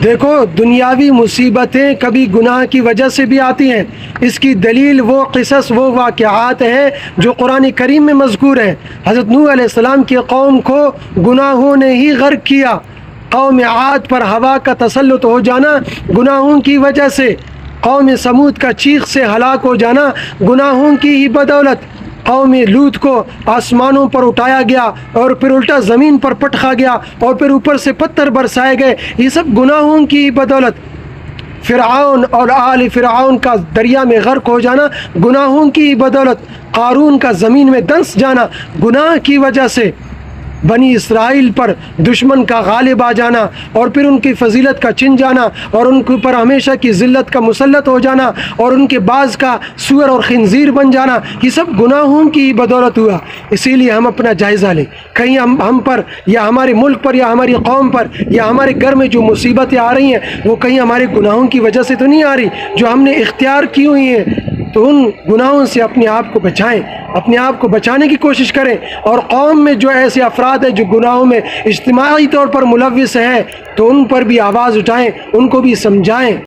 دیکھو، دنیاوی مصیبتیں کبھی گناہ کی وجہ سے بھی آتی ہیں۔ اس کی دلیل وہ قصص، وہ واقعات ہیں جو قرآن کریم میں مذکور ہیں۔ حضرت نوح علیہ السلام کی قوم کو گناہوں نے ہی غرق کیا۔ قوم عاد پر ہوا کا تسلط ہو جانا گناہوں کی وجہ سے، قوم سمود کا چیخ سے ہلاک ہو جانا گناہوں کی ہی بدولت، قوم لوط کو آسمانوں پر اٹھایا گیا اور پھر الٹا زمین پر پٹخا گیا اور پھر اوپر سے پتھر برسائے گئے، یہ سب گناہوں کی ہی بدولت۔ فرعون اور آل فرعون کا دریا میں غرق ہو جانا گناہوں کی ہی بدولت۔ قارون کا زمین میں دنس جانا گناہ کی وجہ سے۔ بنی اسرائیل پر دشمن کا غالب آ جانا اور پھر ان کی فضیلت کا چھن جانا اور ان کے اوپر ہمیشہ کی ذلت کا مسلط ہو جانا اور ان کے بعض کا سور اور خنزیر بن جانا، یہ سب گناہوں کی بدولت ہوا۔ اسی لیے ہم اپنا جائزہ لیں، کہیں ہم پر یا ہمارے ملک پر یا ہماری قوم پر یا ہمارے گھر میں جو مصیبتیں آ رہی ہیں وہ کہیں ہمارے گناہوں کی وجہ سے تو نہیں آ رہی جو ہم نے اختیار کی ہوئی ہیں۔ تو ان گناہوں سے اپنے آپ کو بچائیں، اپنے آپ کو بچانے کی کوشش کریں، اور قوم میں جو ایسے افراد ہیں جو گناہوں میں اجتماعی طور پر ملوث ہیں تو ان پر بھی آواز اٹھائیں، ان کو بھی سمجھائیں۔